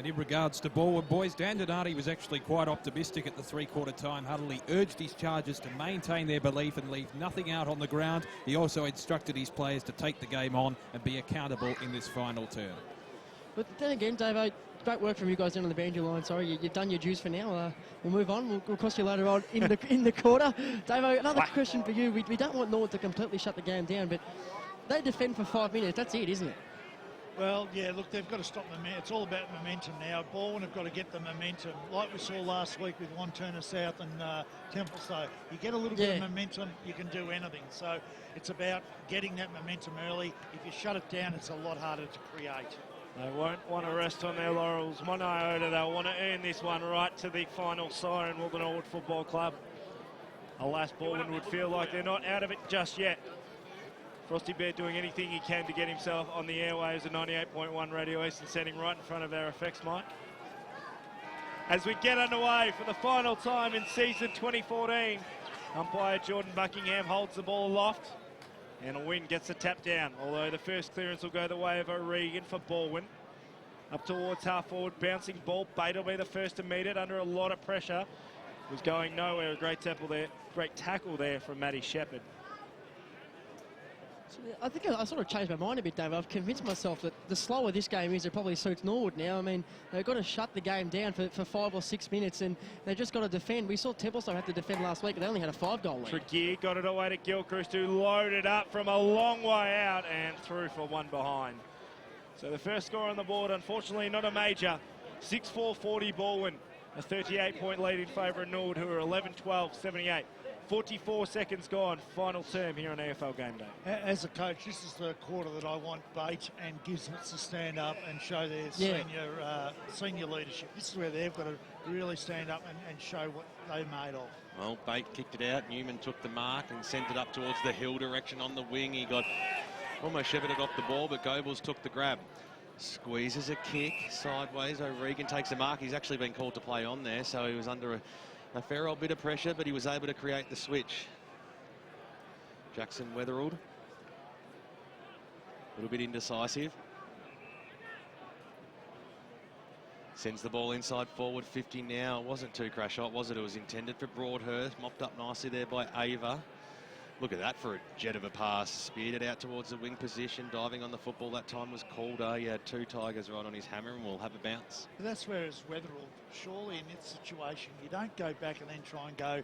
And in regards to Balwyn boys, Dan Donati was actually quite optimistic at the three-quarter time huddle. He urged his charges to maintain their belief and leave nothing out on the ground. He also instructed his players to take the game on and be accountable in this final term. But then again, Davo, great work from you guys down on the boundary line. Sorry, you've done your dues for now. We'll move on. We'll cross you later on in the quarter. Davo, another question for you. We don't want Norwood to completely shut the game down, but they defend for 5 minutes. That's it, isn't it? Well, yeah, look, they've got to stop momentum. It's all about momentum now. Balwyn have got to get the momentum, like we saw last week with Wantirna South and Templestowe. You get a little bit of momentum, you can do anything. So it's about getting that momentum early. If you shut it down, it's a lot harder to create. They won't want to rest on their laurels. One iota, they'll want to earn this one right to the final siren, will the Norwood Football Club. Alas, Balwyn would feel like they're not out of it just yet. Frosty Bear doing anything he can to get himself on the airwaves of 98.1 Radio East and standing right in front of our effects mic. As we get underway for the final time in season 2014, umpire Jordan Buckingham holds the ball aloft and a win gets a tap down, although the first clearance will go the way of O'Regan for Balwyn. Up towards half forward, bouncing ball. Bate will be the first to meet it under a lot of pressure. Was going nowhere. A great tackle there from Matty Shepherd. I think I sort of changed my mind a bit, Dave. I've convinced myself that the slower this game is, it probably suits Norwood now. I mean, they've got to shut the game down for 5 or 6 minutes, and they've just got to defend. We saw Templestowe have to defend last week, but they only had a 5-goal lead. Tregear got it away to Gilchrist, who loaded up from a long way out and threw for one behind. So the first score on the board, unfortunately not a major. 6-4-40 Balwyn, a 38-point lead in favour of Norwood, who are 11-12-78. 44 seconds gone, final term here on AFL Game Day. As a coach, this is the quarter that I want Bate and Gisnitz to stand up and show their senior leadership. This is where they've got to really stand up and show what they're made of. Well, Bate kicked it out. Newman took the mark and sent it up towards the hill direction on the wing. He got almost shepherded off the ball, but Goebbels took the grab. Squeezes a kick sideways. O'Regan takes a mark. He's actually been called to play on there, so he was under a fair old bit of pressure, but he was able to create the switch. Jackson Weatherald, a little bit indecisive. Sends the ball inside forward, 50 now. It wasn't too crash shot, was it? It was intended for Broadhurst. Mopped up nicely there by Ava. Look at that for a jet of a pass. Speared it out towards the wing position. Diving on the football that time was Calder. He had 2 Tigers right on his hammer and will have a bounce. That's where it's Weatherall. Surely in this situation, you don't go back and then try and go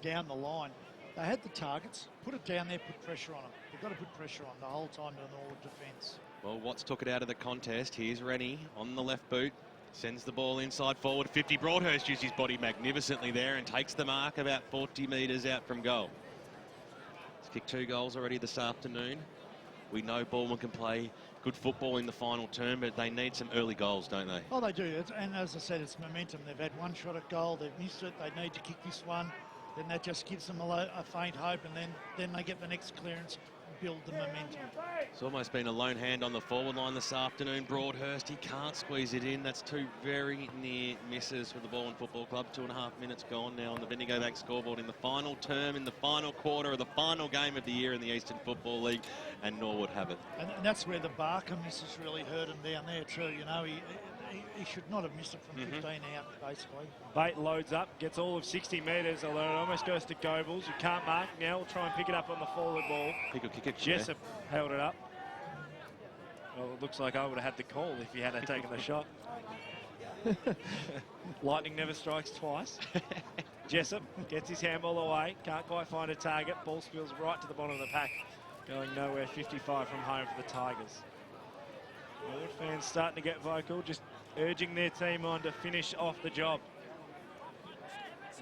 down the line. They had the targets. Put it down there, put pressure on them. They've got to put pressure on the whole time to the Norwood defence. Well, Watts took it out of the contest. Here's Rennie on the left boot. Sends the ball inside forward. 50. Broadhurst used his body magnificently there and takes the mark about 40 metres out from goal. Kicked 2 goals already this afternoon. We know Balwyn can play good football in the final term, but they need some early goals, don't they? Oh, they do. And as I said, it's momentum. They've had 1 shot at goal. They've missed it. They need to kick this one. Then that just gives them a faint hope, and then they get the next clearance, build the momentum. It's almost been a lone hand on the forward line this afternoon. Broadhurst, he can't squeeze it in. That's 2 very near misses for the Balwyn Football Club. 2.5 minutes gone now on the Bendigo Bank scoreboard in the final term, in the final quarter of the final game of the year in the Eastern Football League, and Norwood have it. And that's where the Barker misses really hurt him down there too. You know, he should not have missed it from 15 out, basically. Bate loads up, gets all of 60 metres, although it almost goes to Goebbels, who can't mark. Now we'll try and pick it up on the forward ball. He could kick it. Jessup held it up. Well, it looks like I would have had the call if he hadn't taken the shot. Lightning never strikes twice. Jessup gets his handball away, can't quite find a target. Ball spills right to the bottom of the pack. Going nowhere, 55 from home for the Tigers. Norwood fans starting to get vocal, just urging their team on to finish off the job.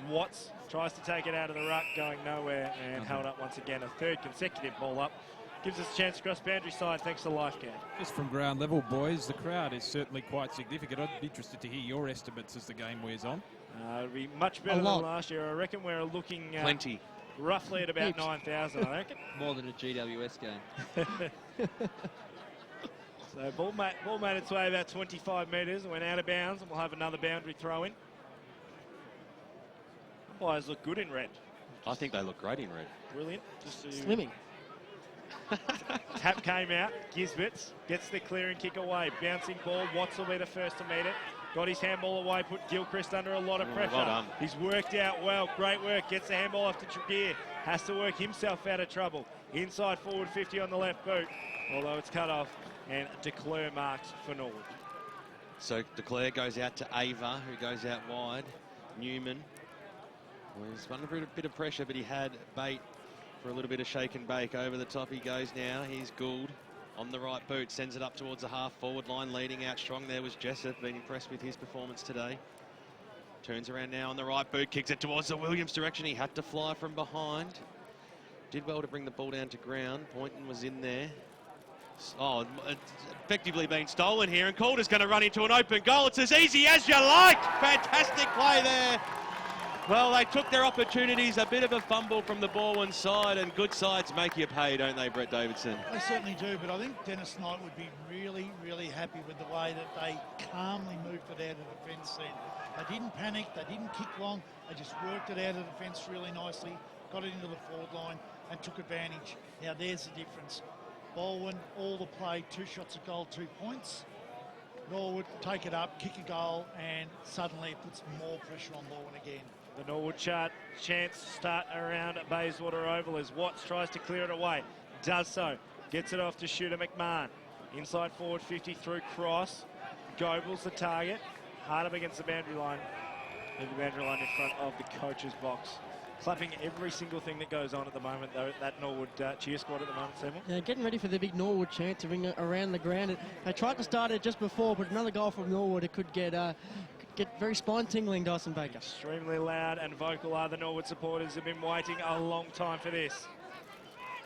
Watts tries to take it out of the ruck, going nowhere, and held up once again. A 3rd consecutive ball up. Gives us a chance to cross boundary side thanks to Lifecare. Just from ground level, boys, the crowd is certainly quite significant. I'd be interested to hear your estimates as the game wears on. It'll be much better than last year. I reckon we're looking plenty. Roughly at about 9,000, I reckon. More than a GWS game. So ball made its way about 25 metres and went out of bounds, and we'll have another boundary throw in. Umpires look good in red. I think they look great in red. Brilliant. Slimming. Tap came out. Gisbitz gets the clearing kick away. Bouncing ball. Watts will be the first to meet it. got his handball away, put Gilchrist under a lot of pressure. Well done. He's worked out well, great work, gets the handball off to Tregear, has to work himself out of trouble. Inside forward 50 on the left boot, although it's cut off, and Declare marks for Norwood. So Declare goes out to Ava, who goes out wide. Newman was under a bit of pressure, but he had bait for a little bit of shake and bake. Over the top he goes now. He's Gould on the right boot, sends it up towards the half-forward line. Leading out strong there was Jessup, been impressed with his performance today. Turns around now on the right boot, kicks it towards the Williams direction. He had to fly from behind. Did well to bring the ball down to ground. Poynton was in there. Oh, it's effectively been stolen here, and Calder's going to run into an open goal. It's as easy as you like. Fantastic play there. Well, they took their opportunities. A bit of a fumble from the Balwyn side, and good sides make you pay, don't they, Brett Davidson? They certainly do, but I think Dennis Knight would be really, really happy with the way that they calmly moved it out of the defence then. They didn't panic, they didn't kick long, they just worked it out of the defence really nicely, got it into the forward line and took advantage. Now there's the difference. Balwyn, all the play, 2 shots at goal, 2 points. Norwood take it up, kick a goal, and suddenly it puts more pressure on Balwyn again. The Norwood chance to start around Bayswater Oval as Watts tries to clear it away. Does so. Gets it off to Shooter McMahon. Inside forward 50 through cross. Goebels the target. Hard up against the boundary line. And the boundary line in front of the coach's box. Clapping every single thing that goes on at the moment, though, that Norwood cheer squad at the moment, Seymour. Yeah, getting ready for the big Norwood chance to ring it around the ground. They tried to start it just before, but another goal from Norwood, it could get very spine-tingling, Dyson Baker. Extremely loud and vocal are the Norwood supporters. Have been waiting a long time for this.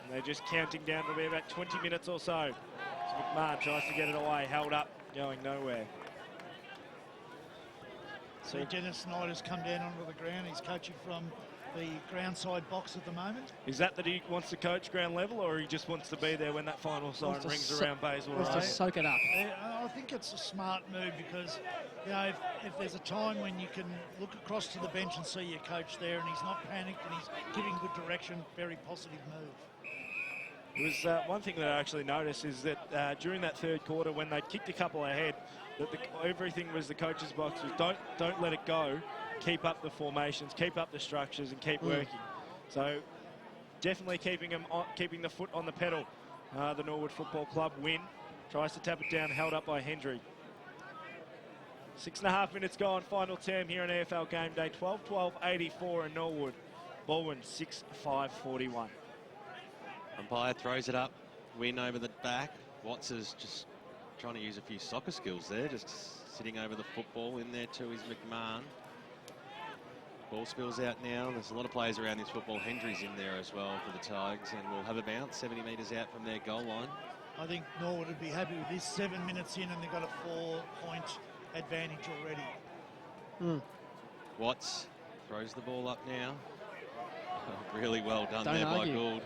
And they're just counting down to be about 20 minutes or so. So McMahon tries to get it away, held up, going nowhere. So Dennis Knight has come down onto the ground. He's coaching from the groundside box at the moment. Is that he wants to coach ground level, or he just wants to be there when that final siren rings around Bayswater? Wants to soak it up. I think it's a smart move because, you know, if there's a time when you can look across to the bench and see your coach there and he's not panicked and he's giving good direction, very positive move. It was one thing that I actually noticed is that during that third quarter, when they kicked a couple ahead, that everything was the coach's box was don't let it go, keep up the formations, keep up the structures, and keep working. So definitely keeping the foot on the pedal. The Norwood Football Club win. Tries to tap it down, held up by Hendry. 6.5 minutes gone, final term here on AFL Game Day. 12-12-84 in Norwood. Balwyn 6-5-41. Umpire throws it up, win over the back. Watts is just trying to use a few soccer skills there, just sitting over the football. In there too is McMahon. Ball spills out now. There's a lot of players around this football. Hendry's in there as well for the Tigers, and we'll have a bounce 70 metres out from their goal line. I think Norwood would be happy with this. 7 minutes in and they've got a 4-point advantage already. Watts throws the ball up now. Really well done Don't there argue. by Gould.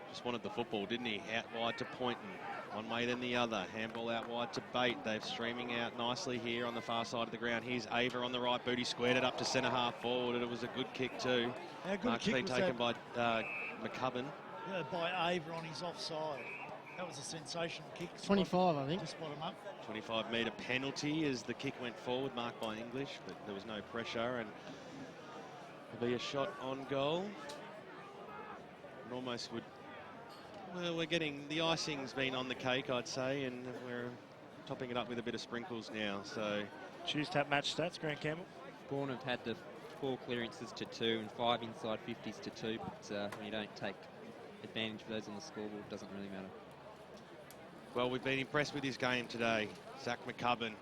Just wanted the football, didn't he? Out wide to Poynton. One way then the other. Handball out wide to Bate. They're streaming out nicely here on the far side of the ground. Here's Ava on the right boot. He squared it up to centre half forward. It was a good kick too. How good Mark's kick been was taken that? by McCubbin. Yeah, by Ava on his offside. That was a sensational kick. 25, I think. Just spot him up. 25-metre penalty as the kick went forward, marked by English, but there was no pressure, and there'll be a shot on goal. It almost would. Well, we're getting the icing's been on the cake, I'd say, and we're topping it up with a bit of sprinkles now. So, Choose tap match stats, Grant Campbell. Bourne have had the 4 clearances to 2 and 5 inside 50s to 2, but when you don't take advantage of those on the scoreboard, it doesn't really matter. well, we've been impressed with his game today. Zach McCubbin,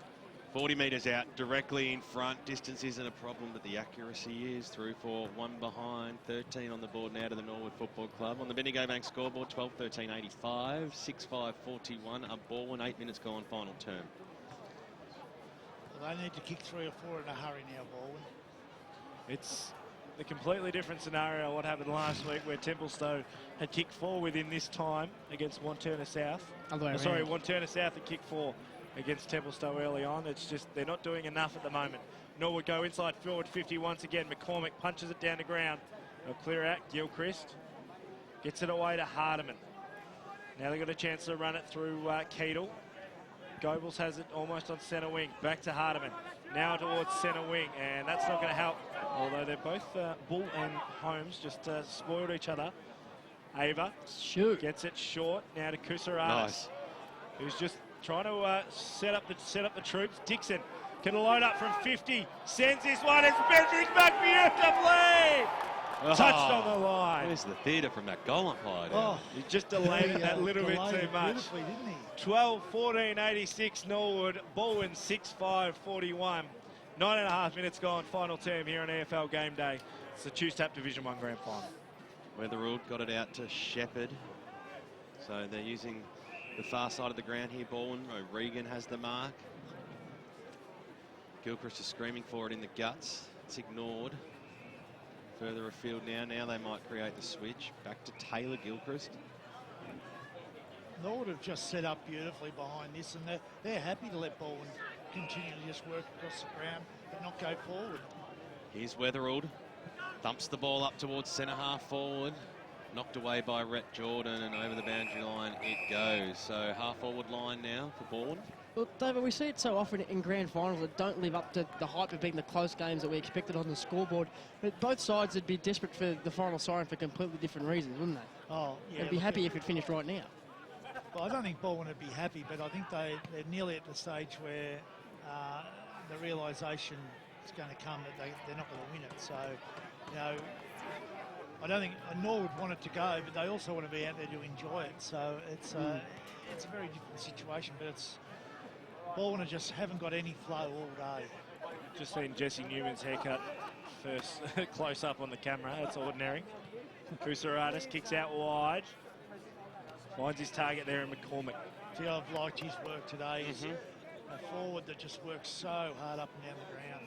40 metres out, directly in front. Distance isn't a problem, but the accuracy is. Through for 1 behind, 13 on the board now to the Norwood Football Club. On the Bendigo Bank scoreboard, 12-13-85, 6-5-41, a Balwyn, 8 minutes gone, final term. Well, they need to kick 3 or 4 in a hurry now, Balwyn. It's a completely different scenario what happened last week, where Templestowe had kicked 4 within this time against Wanturna South. Wanturna South had kicked 4 against Templestowe early on. It's just they're not doing enough at the moment. Norwood go inside forward 50 once again. McCormick punches it down the ground. They'll clear out. Gilchrist gets it away to Hardiman. Now they've got a chance to run it through Keedle. Goebbels has it almost on centre wing. Back to Hardiman. Now towards centre wing, and that's not going to help. Although they're both, Bull and Holmes, just spoiled each other. Ava gets it short. Now to Kusaratis, who's just trying to set up the troops. Dixon can load up from 50. Sends this one. It's bending back beautifully. Touched on the line. There's the theatre from that goal umpire. He just delayed it that little bit too much. Didn't he? 12-14, 86 Norwood. Balwyn 6-5, 41. 9.5 minutes gone. Final term here on AFL Game Day. It's the Choose Tap Division 1 Grand Final. Weatherald got it out to Shepherd. So they're using the far side of the ground here. Balwyn. O'Regan has the mark. Gilchrist is screaming for it in the guts. It's ignored. Further afield now. Now they might create the switch. Back to Taylor Gilchrist. Norwood have just set up beautifully behind this, and they're happy to let Balwyn continue to just work across the ground but not go forward. Here's Weatherald. Thumps the ball up towards centre half forward. Knocked away by Rhett Jordan, and over the boundary line it goes. So half forward line now for Balwyn. Well, David, we see it so often in grand finals that don't live up to the hype of being the close games that we expected on the scoreboard. But both sides would be desperate for the final siren for completely different reasons, wouldn't they? Oh, yeah. They'd be happy if it finished right now. Well, I don't think Balwyn would be happy, but I think they're nearly at the stage where the realisation is going to come that they're not going to win it. So, you know, I don't think Norwood want it to go, but they also want to be out there to enjoy it. So it's a very different situation, but it's Balwyn just haven't got any flow all day. Just seen Jesse Newman's haircut first close up on the camera. That's ordinary. Kusaratis kicks out wide. Finds his target there in McCormick. See, I've liked his work today. He's a forward that just works so hard up and down the ground.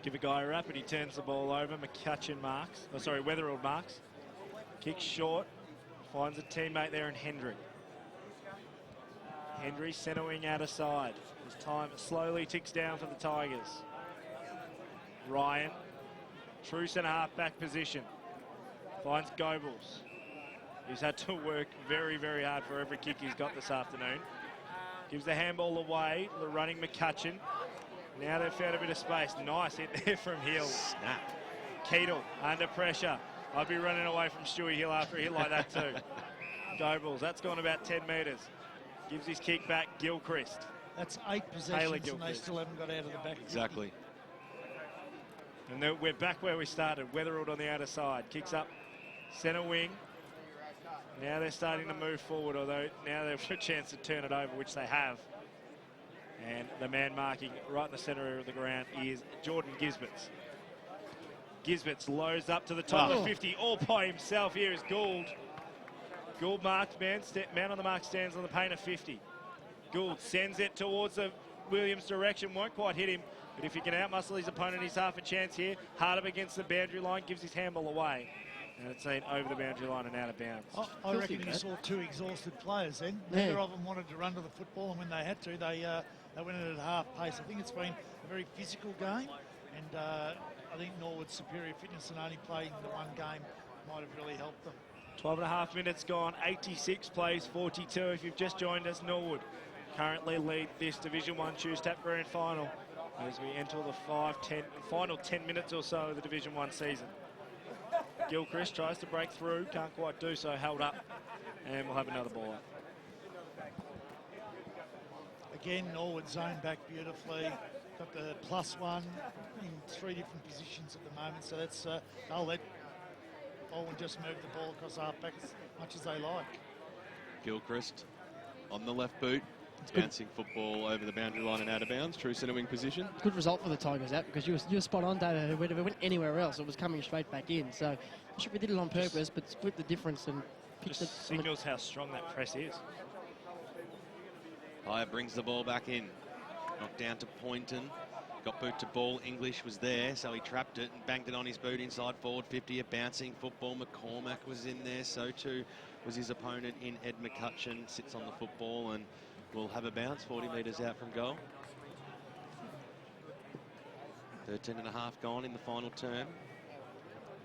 Give a guy a rap and he turns the ball over. McCutcheon marks. Oh, sorry, Weatherald marks. Kicks short. Finds a teammate there in Hendry. Hendry centre wing out of side. His time slowly ticks down for the Tigers. Ryan, true centre half back position. Finds Goebbels. He's had to work very, very hard for every kick he's got this afternoon. Gives the handball away, the running McCutcheon. Now they've found a bit of space. Nice hit there from Hill. Snap. Keatle under pressure. I'd be running away from Stewie Hill after a hit like that too. Goebbels, that's gone about 10 metres. Gives his kick back, Gilchrist. That's 8 possessions and they still haven't got out of the back. Exactly. And then we're back where we started. Weatherald on the outer side. Kicks up centre wing. Now they're starting to move forward, although now they've got a chance to turn it over, which they have. And the man marking right in the centre of the ground is Jordan Gisberts. Gisberts loads up to the top of 50, all by himself. Here is Gould. Gould marks, man on the mark stands on the paint of 50. Gould sends it towards the Williams direction, won't quite hit him, but if he can outmuscle his opponent, he's half a chance here. Hard up against the boundary line, gives his handball away. And it's seen over the boundary line and out of bounds. I reckon you saw 2 exhausted players then. Yeah. Neither of them wanted to run to the football, and when they had to, they went at half pace. I think it's been a very physical game, and I think Norwood's superior fitness and only playing the one game might have really helped them. 12.5 minutes gone, 86 plays 42. If you've just joined us, Norwood currently lead this Division 1 Choose Tap Grand Final as we enter the final 10 minutes or so of the Division 1 season. Gilchrist tries to break through, can't quite do so, held up, and we'll have another ball up. Again, Norwood zoned back beautifully. Got the +1 in 3 different positions at the moment, so that's they'll let Balwyn just move the ball across half back as much as they like. Gilchrist on the left boot. Bouncing football over the boundary line and out of bounds. True centre wing position. Good result for the Tigers, that, because you were spot on, David. If it went anywhere else, it was coming straight back in. So I'm sure we did it on purpose, but split the difference and picked it. Just signals how strong that press is. Higher brings the ball back in. Knocked down to Poynton. Got boot to ball. English was there, so he trapped it and banged it on his boot inside forward 50. A bouncing football. McCormack was in there, so too was his opponent in Ed McCutcheon. Sits on the football and will have a bounce 40 metres out from goal. 13.5 gone in the final term.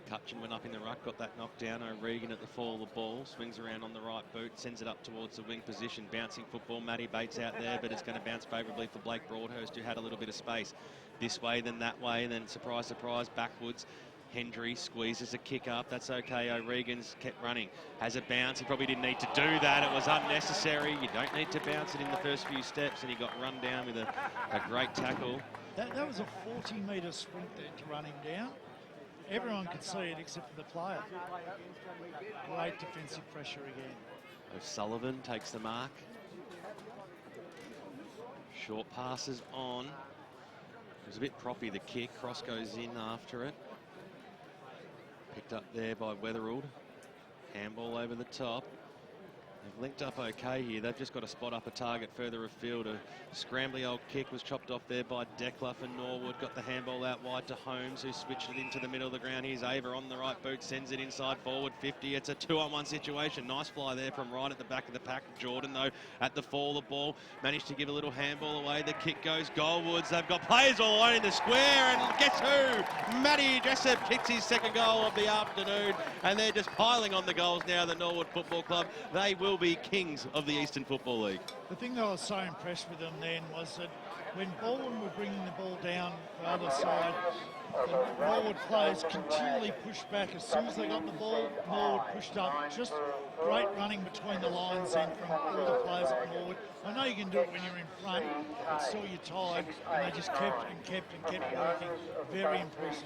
McCutcheon went up in the ruck, got that knocked down. O'Regan at the fall of the ball, swings around on the right boot, sends it up towards the wing position. Bouncing football, Matty Bates out there, but it's going to bounce favourably for Blake Broadhurst, who had a little bit of space this way, then that way, and then surprise, surprise, backwards. Hendry squeezes a kick up. That's okay. O'Regan's kept running. Has a bounce. He probably didn't need to do that. It was unnecessary. You don't need to bounce it in the first few steps, and he got run down with a great tackle. That was a 40-metre sprint there to run him down. Everyone could see it except for the player. Great defensive pressure again. O'Sullivan takes the mark. Short passes on. It was a bit proppy, the kick. Cross goes in after it. Picked up there by Weatherald. Handball over the top. They've linked up okay here. They've just got to spot up a target further afield. A scrambly old kick was chopped off there by Decla for Norwood. Got the handball out wide to Holmes, who switched it into the middle of the ground. Here's Ava on the right boot, sends it inside forward 50. It's a 2-on-1 situation. Nice fly there from right at the back of the pack. Jordan, though, at the fall of the ball, managed to give a little handball away. The kick goes Goldwoods. They've got players all alone in the square, and guess who? Matty Jessup kicks his second goal of the afternoon, and they're just piling on the goals now, the Norwood Football Club. They will be kings of the Eastern Football League. The thing that I was so impressed with them then was that when Balwyn were bringing the ball down the other side, the Norwood players continually pushed back. As soon as they got the ball, Norwood pushed up. Just great running between the lines then from all the players at Norwood. I know you can do it when you're in front, but still you're tired, and they just kept and kept and kept working. Very impressive.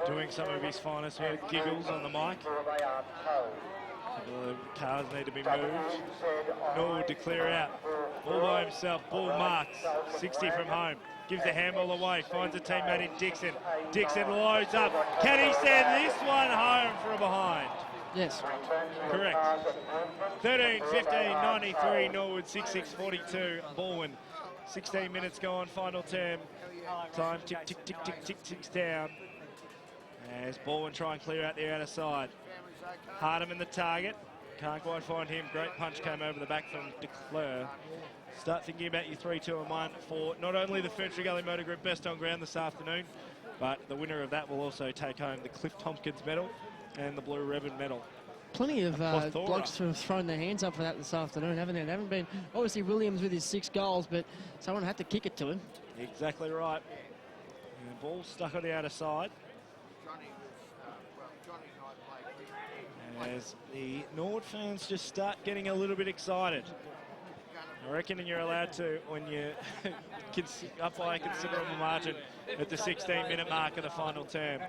Doing some of his finest work, Giggles on the mic. The cars need to be moved. Norwood to clear out. All by himself. Ball marks. 60 from home. Gives the handball away. Finds a teammate in Dixon. Dixon loads up. Can he send this one home from behind? Yes. Correct. 13-15, 93. Norwood 6-6-42. Balwyn. 16 minutes gone. Final term. Time tick, tick, tick, tick, tick, ticks down. As Balwyn try and clear out the outer side. Hardeman the target. Can't quite find him. Great punch came over the back from Declare. Start thinking about your 3-2-1 for not only the Ferntree Gully Motor Group Best on Ground this afternoon, but the winner of that will also take home the Cliff Tompkins medal and the Blue Ribbon medal. Plenty of blokes who have thrown their hands up for that this afternoon, haven't they? They haven't been, obviously Williams with his 6 goals, but someone had to kick it to him. Exactly right. And the ball stuck on the outer side. As the Norwood fans just start getting a little bit excited. I reckon you're allowed to when you're up by a considerable margin at the 16-minute mark of the final term.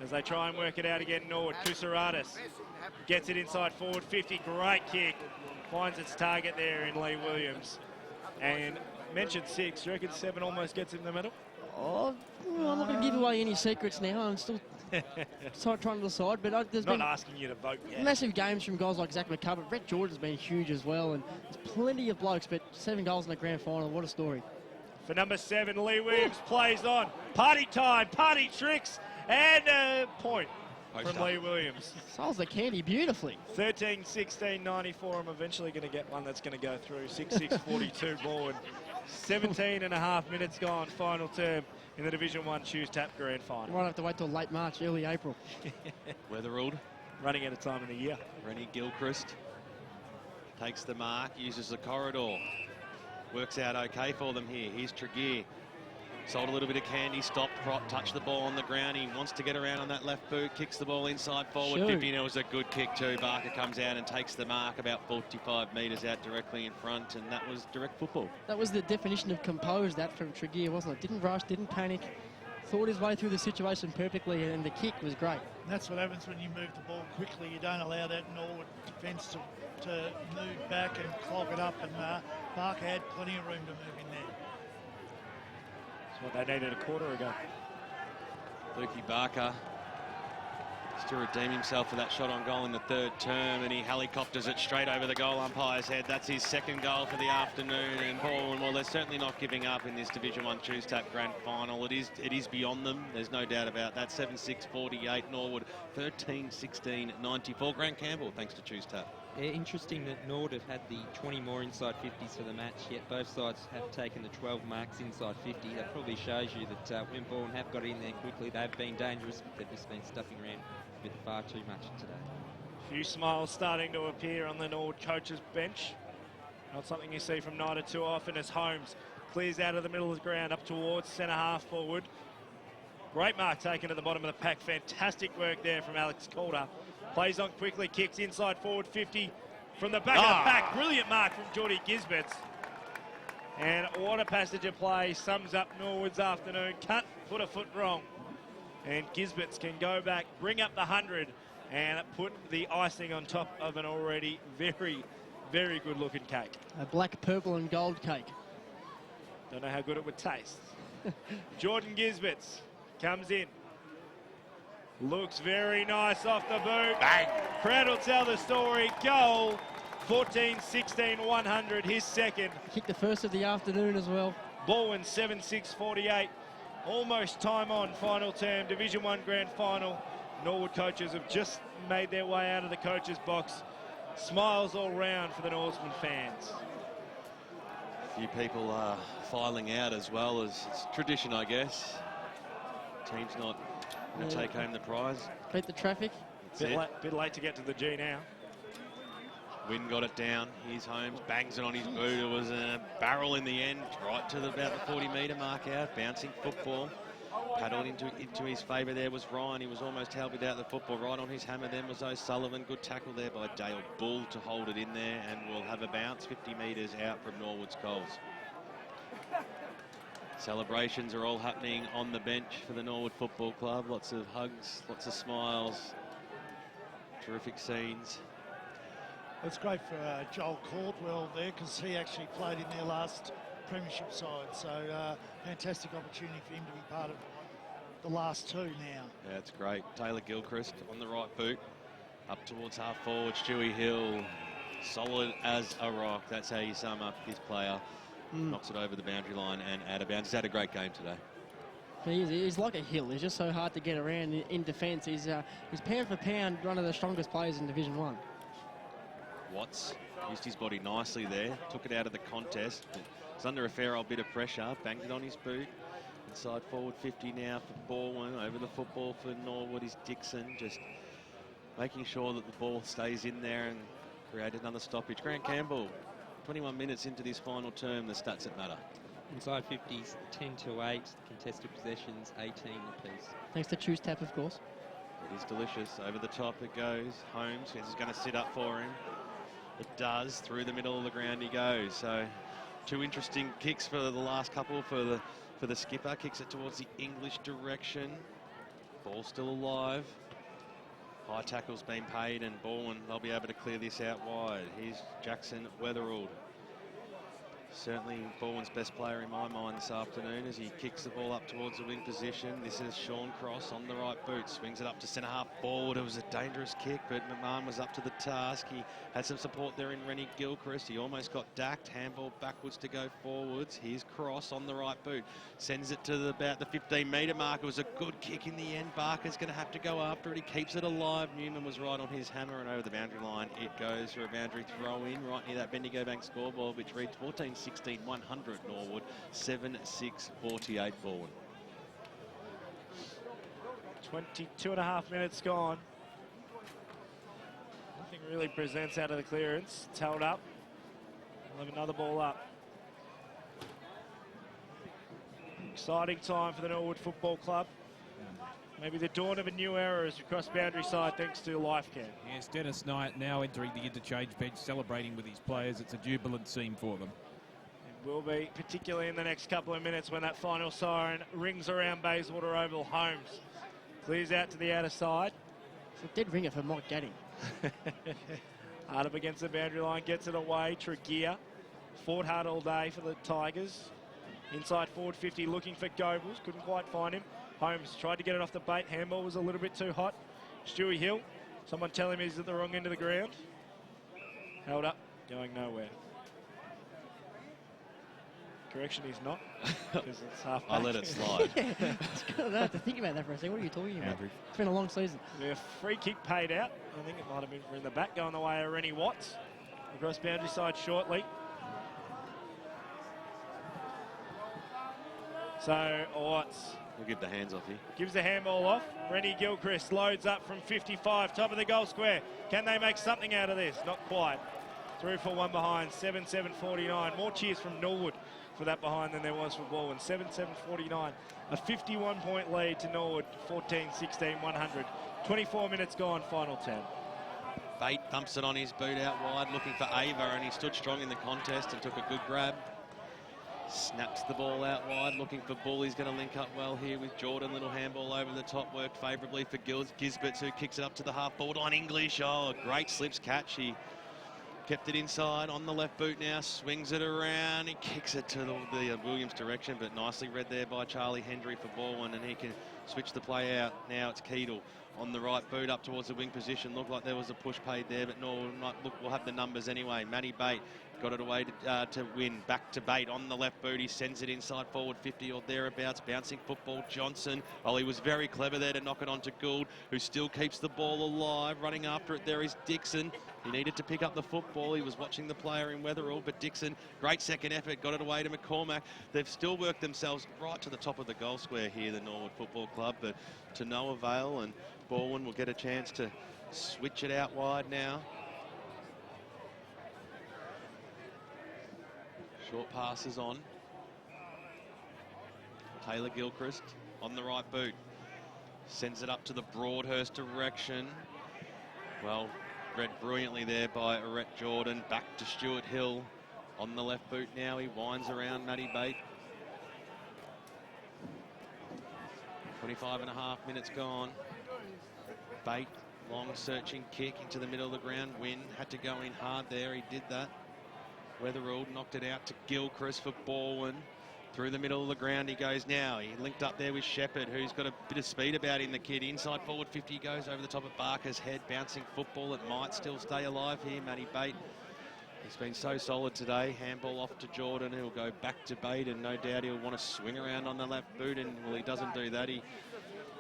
As they try and work it out again, Norwood, Kusaratis gets it inside forward 50, great kick. Finds its target there in Lee Williams. And mentioned 6, do you reckon 7 almost gets him the medal? Oh, well, I'm not going to give away any secrets now. I'm still trying to decide, but there's been asking you to vote yet. Massive games from guys like Zach McCubbin. Brett Jordan's been huge as well, and there's plenty of blokes, but 7 goals in the grand final. What a story. For number 7, Lee Williams plays on. Party time, party tricks, and a point from Lee Williams. Sols the candy beautifully. 13-16, 94. I'm eventually going to get one that's going to go through. 6-6-42 Balwyn. 17 and a half minutes gone, final term in the Division 1 Choose Tap Grand Final. You won't have to wait till late March, early April. Weatherald. Running out of time in the year. Rennie Gilchrist takes the mark, uses the corridor. Works out okay for them here. Here's Tregear. Sold a little bit of candy, stopped, touched the ball on the ground. He wants to get around on that left boot, kicks the ball inside forward. Sure. 50, and it was a good kick too. Barker comes out and takes the mark about 45 metres out directly in front, and that was direct football. That was the definition of composed, that from Tregear, wasn't it? Didn't rush, didn't panic, thought his way through the situation perfectly, and the kick was great. And that's what happens when you move the ball quickly. You don't allow that Norwood defence to move back and clog it up, and Barker had plenty of room to move in there. That's what they needed a quarter ago. Lukey Barker has to redeem himself for that shot on goal in the 3rd term, and he helicopters it straight over the goal umpire's head. That's his 2nd goal for the afternoon, and Balwyn, well, they're certainly not giving up in this Division 1 Choose Tap Grand Final. It is beyond them. There's no doubt about that. 7-6-48 Norwood, 13-16-94. Grant Campbell, thanks to Choose Tap. Yeah, interesting that Norwood have had the 20 more inside 50s for the match, yet both sides have taken the 12 marks inside 50. That probably shows you that when Balwyn have got in there quickly, they've been dangerous, but they've just been stuffing around a bit far too much today. A few smiles starting to appear on the Norwood coach's bench. Not something you see from Nida too often as Holmes clears out of the middle of the ground up towards centre half forward. Great mark taken at the bottom of the pack. Fantastic work there from Alex Calder. Plays on quickly, kicks inside forward 50 from the back of the pack. Brilliant mark from Geordie Gisberts. And what a passage of play sums up Norwood's afternoon. Cut, put a foot wrong. And Gisberts can go back, bring up the 100 and put the icing on top of an already very, very good looking cake. A black, purple and gold cake. Don't know how good it would taste. Jordan Gisberts comes in. Looks very nice off the boot. Bang! Crowd will tell the story. Goal. 14-16-100, his second. Kicked the first of the afternoon as well. Balwyn 7-6-48. Almost time on final term. Division 1 grand final. Norwood coaches have just made their way out of the coaches box. Smiles all round for the Norseman fans. A few people are filing out as well, as it's tradition, I guess. Team's not going to take home the prize. Beat the traffic. Bit late to get to the G now. Wynn got it down. Here's Holmes, bangs it on his boot. It was a barrel in the end, right to about the 40-metre mark out. Bouncing football. Paddled into his favour there was Ryan. He was almost held without the football. Right on his hammer then was O'Sullivan. Good tackle there by Dale Bull to hold it in there, and we'll have a bounce 50 metres out from Norwood's goals. Celebrations are all happening on the bench for the Norwood Football Club. Lots of hugs, lots of smiles. Terrific scenes. It's great for Joel Caldwell there, because he actually played in their last premiership side. So fantastic opportunity for him to be part of the last two now. Yeah, it's great. Taylor Gilchrist on the right boot. Up towards half forward, Stewie Hill. Solid as a rock. That's how you sum up his player. Knocks it over the boundary line and out of bounds. He's had a great game today. He's like a hill. He's just so hard to get around in defence. He's pound for pound one of the strongest players in Division 1. Watts used his body nicely there. Took it out of the contest. He's under a fair old bit of pressure. Banged it on his boot. Inside forward 50 now for Balwyn. Over the football for Norwood is Dixon. Just making sure that the ball stays in there and create another stoppage. Grant Campbell, 21 minutes into this final term, the stats that matter. Inside 50s, 10-8. Contested possessions, 18 apiece. Thanks to Choose Tap, of course. It is delicious. Over the top it goes. Holmes is going to sit up for him. It does. Through the middle of the ground he goes. So two interesting kicks for the last couple for the skipper. Kicks it towards the English direction. Ball still alive. High tackle's been paid, and Balwyn, they'll be able to clear this out wide. Here's Jackson Weatherald. Certainly Balwyn's best player in my mind this afternoon as he kicks the ball up towards the wing position. This is Sean Cross on the right boot. Swings it up to centre half forward. It was a dangerous kick, but McMahon was up to the task. He had some support there in Rennie Gilchrist. He almost got dacked. Handball backwards to go forwards. Here's Cross on the right boot. Sends it to about the 15-metre mark. It was a good kick in the end. Barker's going to have to go after it. He keeps it alive. Newman was right on his hammer, and over the boundary line it goes for a boundary throw in right near that Bendigo Bank scoreboard, which reads 14-16-100 Norwood, 7-6-48 Balwyn. 22 and a half minutes gone. Nothing really presents out of the clearance. It's held up. We'll have another ball up. Exciting time for the Norwood Football Club. Maybe the dawn of a new era as we cross boundary side thanks to LifeCare. Yes, Dennis Knight now entering the interchange bench, celebrating with his players. It's a jubilant scene for them. It will be, particularly in the next couple of minutes when that final siren rings around Bayswater Oval. Holmes clears out to the outer side. It's a dead ringer for Mike Gadding. Hard up against the boundary line, gets it away. Tregear fought hard all day for the Tigers. Inside forward 50, looking for Goebbels, couldn't quite find him. Holmes tried to get it off the bait. Handball was a little bit too hot. Stewie Hill, someone tell him he's at the wrong end of the ground. Held up, going nowhere. Correction, he's not, because it's half I back. let it slide. I have to think about that for a second. What are you talking about? Andrew. It's been a long season. Yeah, free kick paid out. I think it might have been in the back going the way of Rennie Watts. Across boundary side shortly. So Watts We'll give the hands off here. gives the handball off. Rennie Gilchrist loads up from 55, top of the goal square. Can they make something out of this? Not quite. Through for one behind, 7-7-49. More cheers from Norwood for that behind than there was for Balwyn. 7-7-49. A 51-point lead to Norwood, 14-16, 100. 24 minutes gone, final 10. Bate thumps it on his boot out wide, looking for Ava, and he stood strong in the contest and took a good grab. Snaps the ball out wide, looking for Bull. He's going to link up well here with Jordan. Little handball over the top, worked favourably for Gisberts, who kicks it up to the half-forward line. English, oh, great slips catch. He kept it inside on the left boot now, swings it around. He kicks it to the Williams direction, but nicely read there by Charlie Hendry for Balwyn, and he can switch the play out. Now it's Keedle on the right boot up towards the wing position. Looked like there was a push paid there, but no, we'll have the numbers anyway. Matty Bate got it away to win. Back to Bate on the left boot. He sends it inside forward 50 or thereabouts. Bouncing football, Johnson. Oh, he was very clever there to knock it onto Gould, who still keeps the ball alive. Running after it there is Dixon. He needed to pick up the football. He was watching the player in Weatherall, but Dixon, great second effort, got it away to McCormack. They've still worked themselves right to the top of the goal square here, the Norwood Football Club, but to no avail, and Balwyn will get a chance to switch it out wide now. Short passes on. Taylor Gilchrist on the right boot. Sends it up to the Broadhurst direction. Well, read brilliantly there by Arrett Jordan. Back to Stuart Hill on the left boot now. He winds around Matty Bate. 25.5 minutes gone. Bate, long searching kick into the middle of the ground. Wynn had to go in hard there. He did that. Weatherall knocked it out to Gilchrist for Balwyn. Through the middle of the ground he goes now. He linked up there with Shepherd, who's got a bit of speed about him, the kid. Inside forward 50, goes over the top of Barker's head. Bouncing football, it might still stay alive here. Matty Bate, he's been so solid today. Handball off to Jordan, who'll go back to Bate, and no doubt he'll want to swing around on the left boot, and well, he doesn't do that. He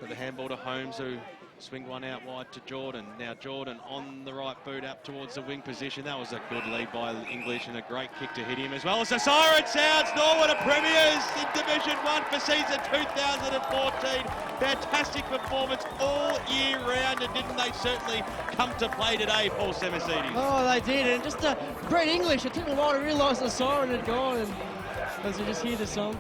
got the handball to Holmes, who swing one out wide to Jordan. Now Jordan on the right boot up towards the wing position. That was a good lead by English, and a great kick to hit him as well as the siren sounds. Norwood are premiers in Division 1 for season 2014. Fantastic performance all year round, and didn't they certainly come to play today, Paul Semasides? Oh, they did, and just Brett English, it took a while to realise the siren had gone, and as you just hear the song.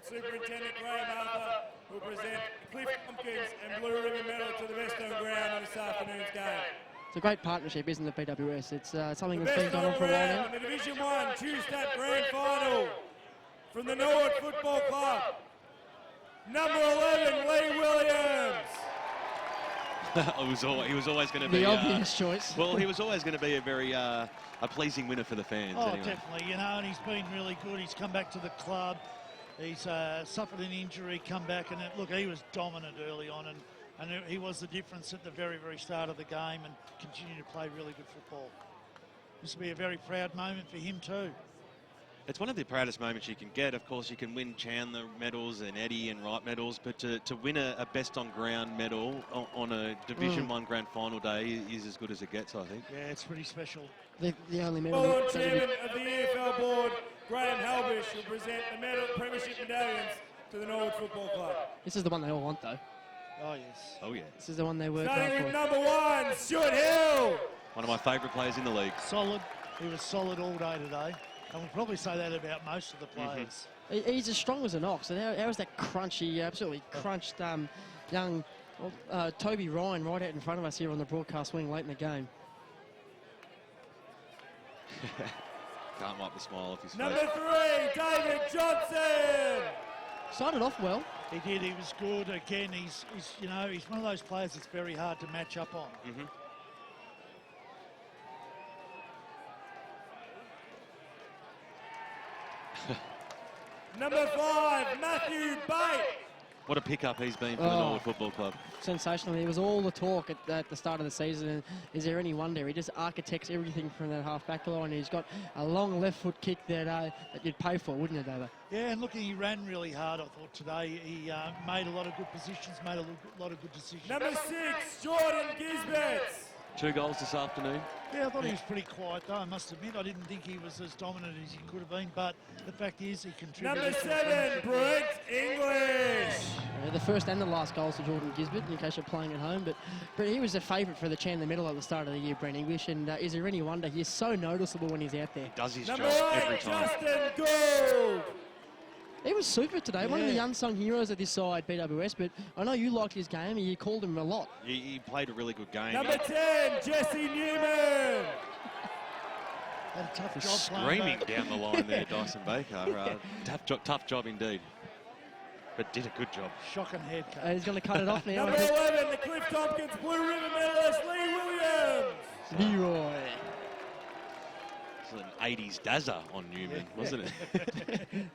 Superintendent Graham Arthur will present Cliff Tompkins and Blue Ribbon Medal to the best on ground on this afternoon's game. It's a great partnership, isn't it, PWS? It's something The that's been best going on on for a while now. ground, the Division 1 Tuesday Grand Final from the Norwood Football Club. Number 11, Lee Williams. He was always going to be The obvious choice. Well, he was always going to be a very a pleasing winner for the fans. Oh, anyway. definitely, you know, and he's been really good. He's come back to the club. He's suffered an injury, come back, and look, he was dominant early on, and he was the difference at the very, very start of the game, and continued to play really good football. This will be a very proud moment for him too. It's one of the proudest moments you can get. Of course, you can win Chandler medals and Eddie and Wright medals, but to win a best on ground medal on a Division 1 Grand Final day is as good as it gets, I think. Yeah, it's pretty special. The only medal. Former chairman of the EFL board, Graham Halbish, will present the medal premiership medallions to the Norwood Football Club. This is the one they all want, though. Oh, yes. Oh, yeah. This is the one they work Starting hard with for. number 1, Stuart Hill. One of my favourite players in the league. Solid. He was solid all day today. And we'll probably say that about most of the players. He's as strong as an ox. And how is that crunch? He absolutely crunched young Toby Ryan right out in front of us here on the broadcast wing late in the game. Can't wipe the smile off his face. Number 3, David Johnson. Started off well. He did. He was good. Again, he's you know, he's one of those players that's very hard to match up on. Number 5, Matthew Bate. What a pickup he's been for the Norwood Football Club. Sensational. It was all the talk at the start of the season. And is there any wonder? He just architects everything from that half-back line. He's got a long left foot kick that you'd pay for, wouldn't you, David? Yeah, and looking, he ran really hard, I thought, today. He made a lot of good positions, made a lot of good decisions. Number 6, Jordan Gisbert. 2 goals this afternoon. Yeah, I thought he was pretty quiet, though, I must admit. I didn't think he was as dominant as he could have been, but the fact is he contributed. Number 7, Brent English. Yeah, the first and the last goals to Jordan Gisbert, in case you're playing at home. But he was a favourite for the Chan in the middle at the start of the year, Brent English. And is there any wonder? He's so noticeable when he's out there. He does his Number job 8, every time. Justin Gould. He was super today, one of the Yeah. unsung heroes of this side, BWS. But I know you liked his game and you called him a lot. He played a really good game. Number 10, Jesse Newman. Had a tough job Screaming playing. down the line there, Dyson Baker. Tough job indeed. But did a good job. Shocking head cut. He's going to cut it off now. Number 11, the Cliff Tompkins Blue Ribbon medalist, Lee Williams. Leroy. It's an 80s dazzer on Newman, wasn't it?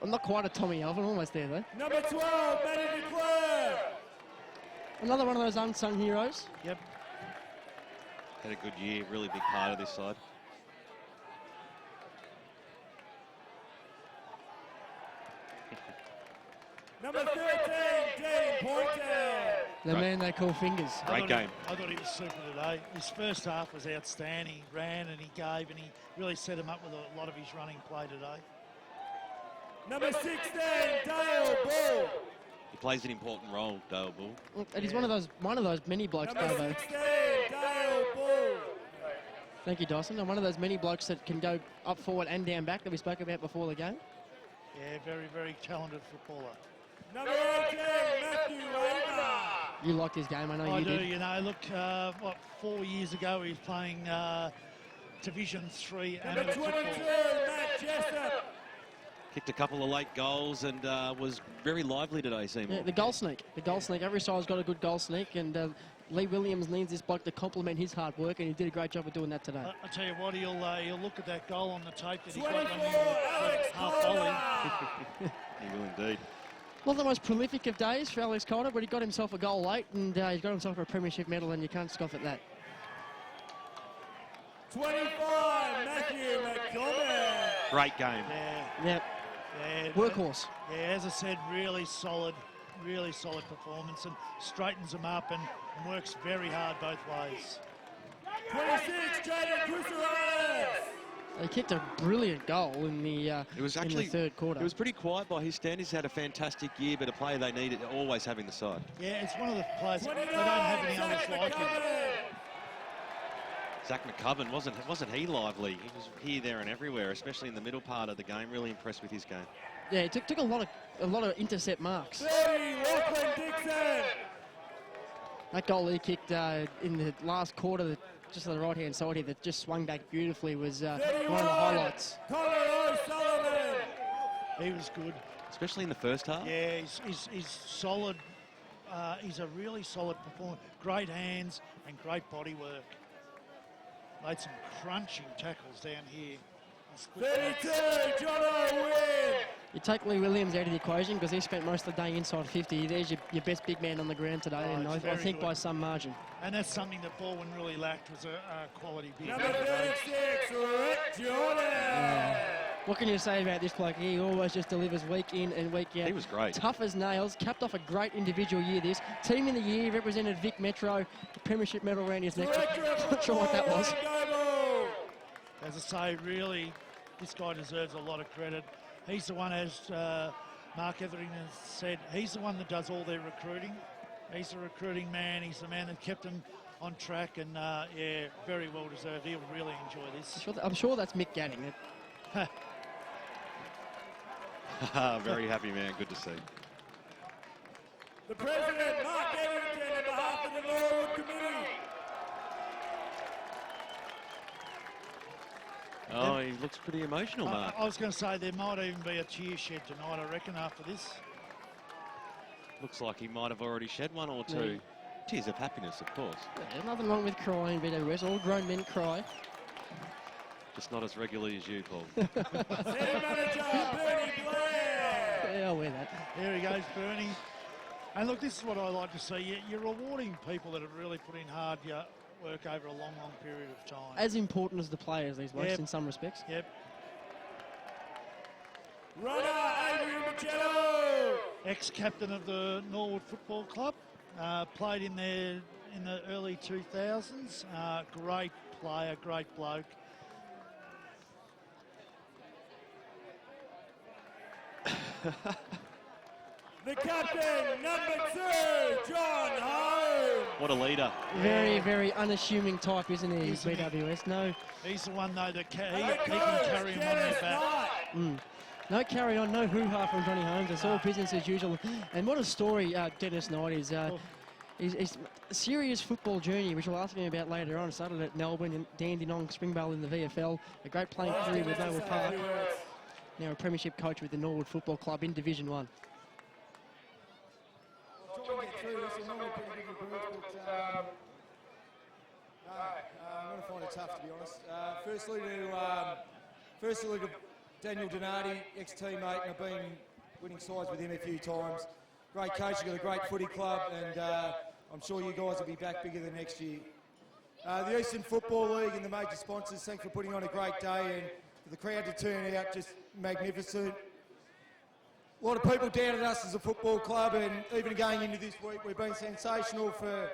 I'm not quite a Tommy Alvin, almost there though. Number 12, Matty DeClaire. Another one of those unsung heroes. Yep. Had a good year, really big part of this side. Number 13, Dean Poynter. The man they call Fingers. Great game. I thought he was super today. His first half was outstanding. He ran and he gave and he really set him up with a lot of his running play today. Number 16, Dale Bull. He plays an important role, Dale Bull. And he's one of those many blokes, Number Davo. 16, Dale Bull. Thank you, Dyson. And one of those many blokes that can go up forward and down back that we spoke about before the game. Yeah, very, very talented footballer. Number 18, Matthew Raymer. You liked his game, I know I you do, did. you know, look, 4 years ago he was playing Division 3 Number amateur 22, football. Matt Jessup. Kicked a couple of late goals and was very lively today, Seymour. Yeah, the goal sneak. The goal sneak. Every side's got a good goal sneak, and Lee Williams needs this bloke to complement his hard work, and he did a great job of doing that today. I tell you what, he'll look at that goal on the tape that he 24, got on the Alex half volley. Calder. He will indeed. Not the most prolific of days for Alex Calder, but he got himself a goal late, and he's got himself a premiership medal, and you can't scoff at that. 25, Matthew McDormand. Great game. Yeah, Yep. yeah. Workhorse. Yeah, as I said, really solid performance and straightens them up and works very hard both ways. 26, Jaden Cruceres. He kicked a brilliant goal in the It was in actually the third quarter. It was pretty quiet by his standards. Had a fantastic year, but a player they needed always having the side. Yeah, it's one of the players they 29, don't have any others Zach like him. McCubbin. Zach McCubbin wasn't he lively? He was here, there, and everywhere, especially in the middle part of the game. Really impressed with his game. Yeah, he took a lot of intercept marks. 30, Lachlan Dixon. That goal he kicked in the last quarter, just on the right-hand side here, that just swung back beautifully, was one of the 31, highlights. Connor O'Sullivan. He was good. Especially in the first half. Yeah, he's solid. He's a really solid performer. Great hands and great body work. Made some crunching tackles down here. 32, John O'Wynn. You take Lee Williams out of the equation because he spent most of the day inside 50. There's your best big man on the ground today, Oh, and it's I very think good. by some margin. And that's something that Balwyn really lacked, was a quality big Number man. 36, Rick Jordan. What can you say about this bloke? He always just delivers week in and week out. He was great. Tough as nails, capped off a great individual year this. Team in the year, represented Vic Metro, the premiership medal around his neck. Not sure what that was. As I say, really, this guy deserves a lot of credit. He's the one, as Mark Etherington has said, he's the one that does all their recruiting. He's the recruiting man. He's the man that kept them on track, and yeah, very well deserved. He'll really enjoy this. I'm sure that's Mick Ganning. Very happy man. Good to see. The President, Mark Etherington, on behalf of the Norwood Committee. Oh, he looks pretty emotional, Mark. I was going to say there might even be a cheer shed tonight, I reckon, after this. Looks like he might have already shed one or two. Tears of happiness, of course. There's nothing wrong with crying, BWS. All grown men cry. Just not as regularly as you, Paul. City manager, Bernie Blair. Yeah, I'll wear that. There he goes, Bernie. And look, this is what I like to see. You're rewarding people that have really put in hard work over a long, long period of time. As important as the players, these blokes, in some respects. Yep. Runner, Adrian Machello. Ex-captain of the Norwood Football Club. Played in there in the early 2000s. Great player, great bloke. The captain, number 2, John Home. What a leader. Very, very unassuming type, isn't he, Isn't he? BWS? No, He's the one, though, that he The can coach, carry him on Dennis his back. Knight. no carry on, no hoo-ha from Johnny Holmes. It's all business as usual. And what a story Dennis Knight is. His serious football journey, which we'll ask him about later on, started at Melbourne and Dandenong Springvale in the VFL. A great playing career with Norwood Park. Now a premiership coach with the Norwood Football Club in Division 1. Trying to get through this, I'm normally pretty good with birds, but I'm going to find it tough, to be honest. Firstly to Daniel Donati, ex-teammate, and I've been winning sides with him a few times. Great coach, you've got a great footy club, and I'm sure you guys will be back bigger than next year. The Eastern Football League and the major sponsors, thanks for putting on a great day, and for the crowd to turn out, just magnificent. A lot of people doubted us as a football club, and even going into this week, we've been sensational for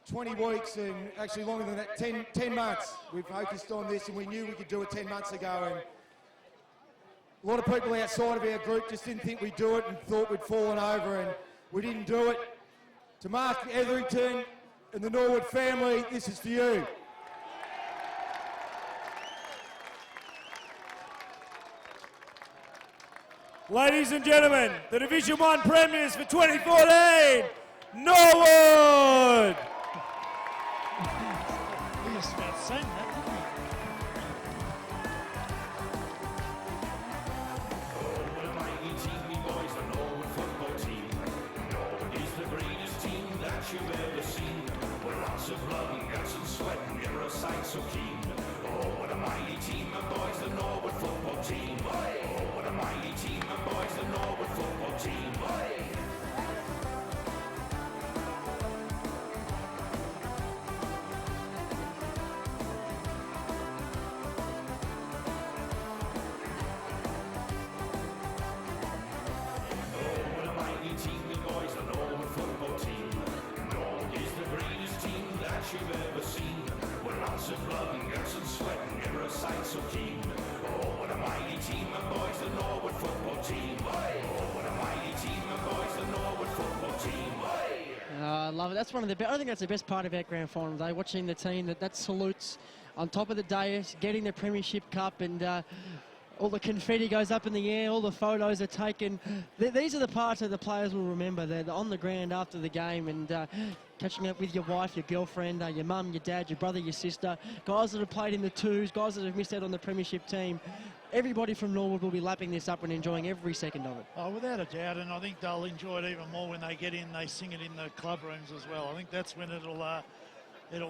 20 weeks, and actually longer than that, 10 months. We've focused on this, and we knew we could do it 10 months ago. And a lot of people outside of our group just didn't think we'd do it and thought we'd fallen over, and we didn't do it. To Mark Etherington and the Norwood family, this is for you. Ladies and gentlemen, the Division 1 premiers for 2014, Norwood. He must have about seen that, didn't he? What a mighty team, me boys, the Norwood football team. Norwood is the greatest team that you've ever seen. With lots of blood and guts and sweat and you're a sight so keen. Oh, what a mighty team, my boys, the Norwood football team. Oh, what a mighty team, my boys, the Norwood football team. You've ever seen, with lots of blood and guts and sweat and you're a sight so keen. Oh, what a mighty team, my boys, the Norwood football team. Oh, what a mighty team, my boys, the Norwood football team. I love it. That's one of the best. I think that's the best part about grand final day, watching the team that salutes on top of the dais, getting the Premiership Cup, and all the confetti goes up in the air, all the photos are taken. These are the parts that the players will remember. They're on the ground after the game and catching up with your wife, your girlfriend, your mum, your dad, your brother, your sister, guys that have played in the twos, guys that have missed out on the Premiership team. Everybody from Norwood will be lapping this up and enjoying every second of it. Oh, without a doubt, and I think they'll enjoy it even more when they get in. They sing it in the club rooms as well. I think that's when it'll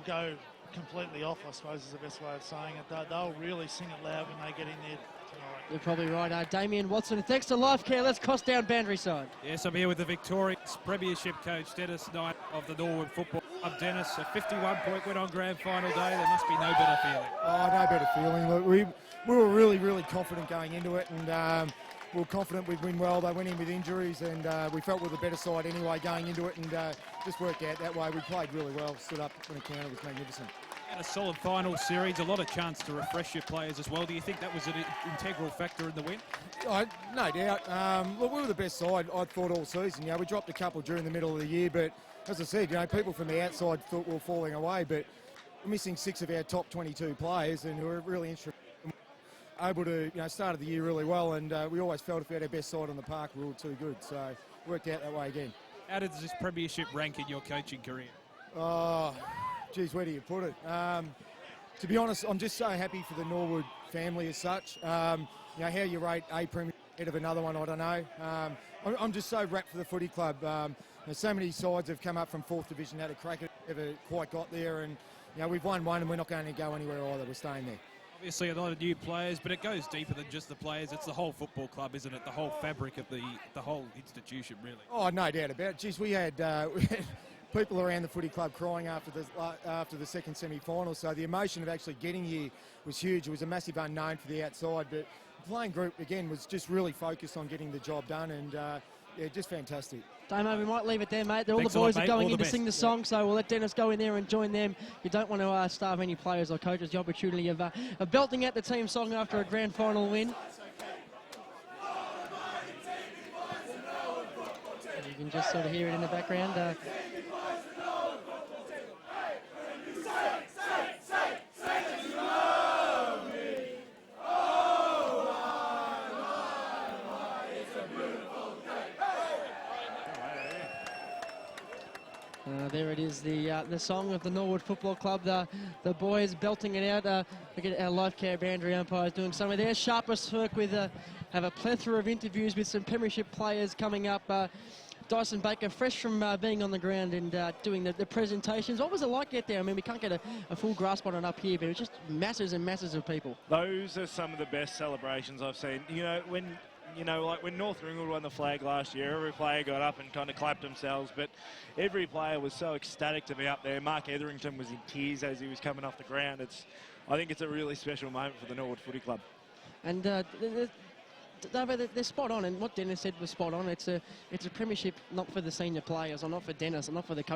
go completely off, I suppose is the best way of saying it. They'll really sing it loud when they get in there tonight. You're probably right. Damien Watson, thanks to Life Care, let's cross down boundary side. Yes, I'm here with the Victorians Premiership coach, Dennis Knight of the Norwood Football Club. Dennis, a 51-point win on grand final day. There must be no better feeling. Oh, no better feeling. Look, we were really, really confident going into it, and we were confident we'd win well. They went in with injuries, and we felt we were the better side anyway going into it, and just worked out that way. We played really well, stood up when it counted, was magnificent. And a solid final series, a lot of chance to refresh your players as well. Do you think that was an integral factor in the win? No doubt. Look, we were the best side, I thought, all season. We dropped a couple during the middle of the year, but as I said, people from the outside thought we were falling away, but we're missing 6 of our top 22 players, and we're really interested. Able to, started the year really well, and we always felt if we had our best side on the park, we were too good. So worked out that way again. How does this premiership rank in your coaching career? Oh, geez, where do you put it? To be honest, I'm just so happy for the Norwood family as such. How you rate a premiership ahead of another one, I don't know. I'm just so wrapped for the footy club. So many sides have come up from 4th division, had a crack at it, never quite got there, and we've won one, and we're not going to go anywhere either. We're staying there. Obviously a lot of new players, but it goes deeper than just the players. It's the whole football club, isn't it? The whole fabric of the whole institution, really. Oh, no doubt about it. Geez, we had people around the footy club crying after the second semi-final, so the emotion of actually getting here was huge. It was a massive unknown for the outside, but the playing group, again, was just really focused on getting the job done, and yeah, just fantastic. Damo, we might leave it there, mate. All Thanks the boys a lot, are going mate. in to sing the song, so we'll let Dennis go in there and join them. You don't want to starve any players or coaches the opportunity of belting out the team song after a grand final win. You can just sort of hear it in the background. There it is, the song of the Norwood Football Club. The boys belting it out. Look at our life care boundary umpires doing some of their sharpest work with have a plethora of interviews with some premiership players coming up. Dyson Baker, fresh from being on the ground and doing the presentations. What was it like out there? I mean, we can't get a full grasp on it up here, but it was just masses and masses of people. Those are some of the best celebrations I've seen. Like when North Ringwood won the flag last year, every player got up and kind of clapped themselves, but every player was so ecstatic to be up there. Mark Etherington was in tears as he was coming off the ground. I think it's a really special moment for the Norwood Footy Club. And they're spot on, and what Dennis said was spot on. It's a premiership not for the senior players, or not for Dennis, or not for the coach.